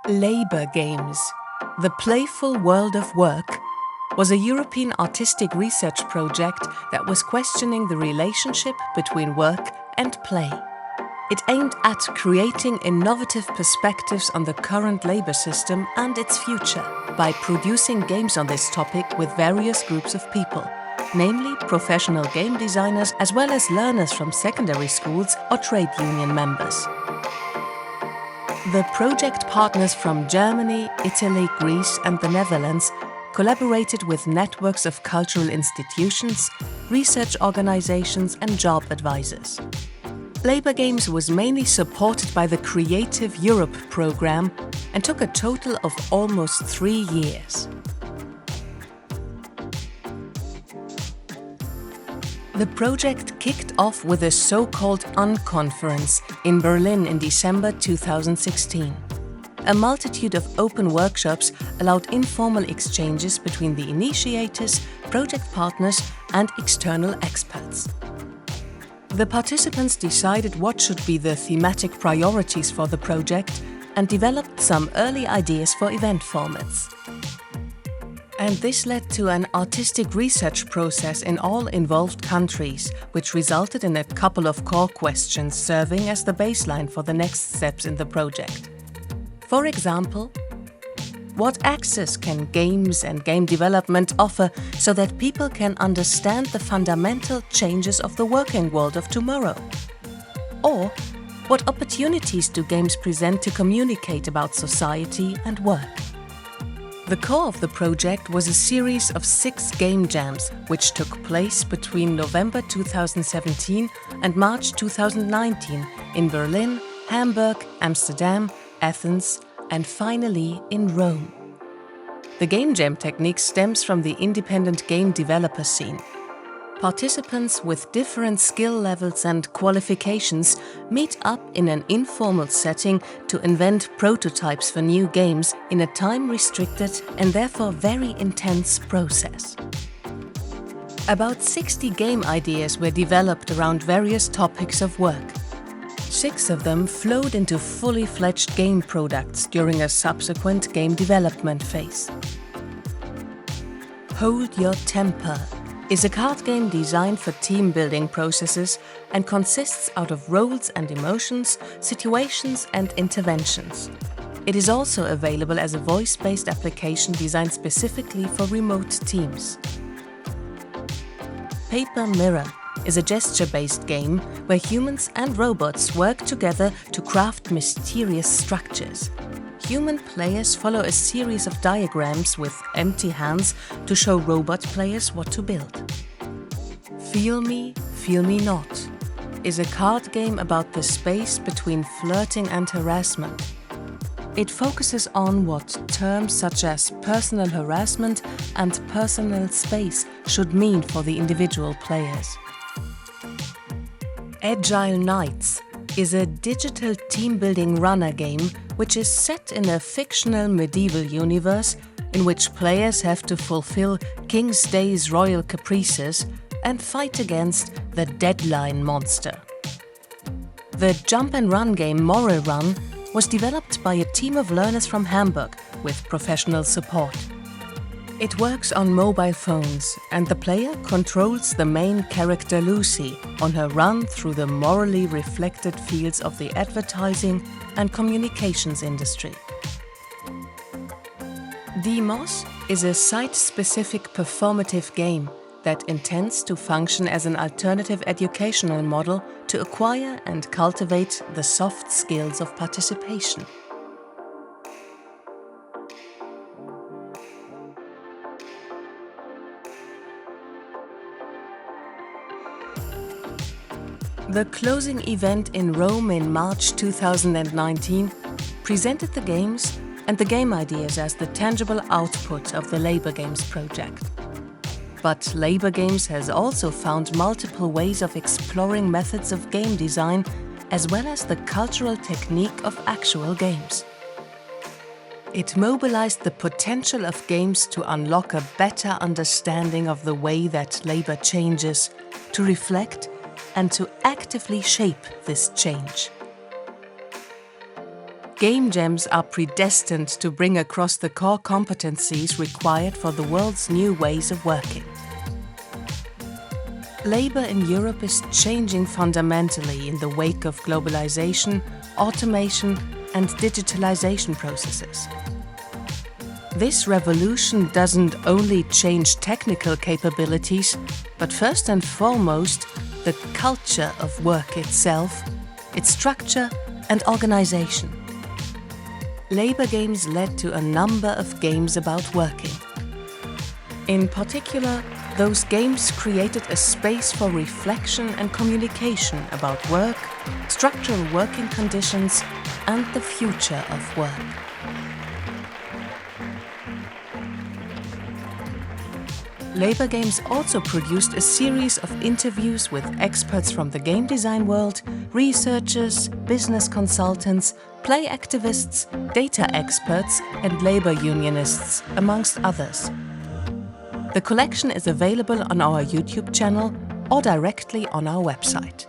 Labour Games, the playful world of work, was a European artistic research project that was questioning the relationship between work and play. It aimed at creating innovative perspectives on the current labour system and its future by producing games on this topic with various groups of people, namely professional game designers as well as learners from secondary schools or trade union members. The project partners from Germany, Italy, Greece and the Netherlands collaborated with networks of cultural institutions, research organizations and job advisors. Labour Games was mainly supported by the Creative Europe programme and took a total of almost 3 years. The project kicked off with a so-called Unconference in Berlin in December 2016. A multitude of open workshops allowed informal exchanges between the initiators, project partners and external experts. The participants decided what should be the thematic priorities for the project and developed some early ideas for event formats. And this led to an artistic research process in all involved countries, which resulted in a couple of core questions serving as the baseline for the next steps in the project. For example, what access can games and game development offer so that people can understand the fundamental changes of the working world of tomorrow? Or, what opportunities do games present to communicate about society and work? The core of the project was a series of 6 game jams, which took place between November 2017 and March 2019 in Berlin, Hamburg, Amsterdam, Athens and finally in Rome. The game jam technique stems from the independent game developer scene. Participants with different skill levels and qualifications meet up in an informal setting to invent prototypes for new games in a time-restricted and therefore very intense process. About 60 game ideas were developed around various topics of work. 6 of them flowed into fully fledged game products during a subsequent game development phase. Hold Your Temper is a card game designed for team-building processes and consists out of roles and emotions, situations and interventions. It is also available as a voice-based application designed specifically for remote teams. Paper Mirror is a gesture-based game where humans and robots work together to craft mysterious structures. Human players follow a series of diagrams with empty hands to show robot players what to build. Feel Me Not is a card game about the space between flirting and harassment. It focuses on what terms such as personal harassment and personal space should mean for the individual players. Agile Knights is a digital team-building runner game which is set in a fictional medieval universe in which players have to fulfill King's Day's royal caprices and fight against the deadline monster. The jump and run game Moral Run was developed by a team of learners from Hamburg with professional support. It works on mobile phones and the player controls the main character Lucy on her run through the morally reflected fields of the advertising and communications industry. Demos is a site-specific performative game that intends to function as an alternative educational model to acquire and cultivate the soft skills of participation. The closing event in Rome in March 2019 presented the games and the game ideas as the tangible output of the Labour Games project. But Labour Games has also found multiple ways of exploring methods of game design as well as the cultural technique of actual games. It mobilized the potential of games to unlock a better understanding of the way that labour changes, to reflect and to actively shape this change. game jams are predestined to bring across the core competencies required for the world's new ways of working. Labour in Europe is changing fundamentally in the wake of globalization, automation, and digitalization processes. This revolution doesn't only change technical capabilities, but first and foremost, the culture of work itself, its structure and organization. Labour Games led to a number of games about working. In particular, those games created a space for reflection and communication about work, structural working conditions, and the future of work. Labour Games also produced a series of interviews with experts from the game design world, researchers, business consultants, play activists, data experts, and labour unionists, amongst others. The collection is available on our YouTube channel or directly on our website.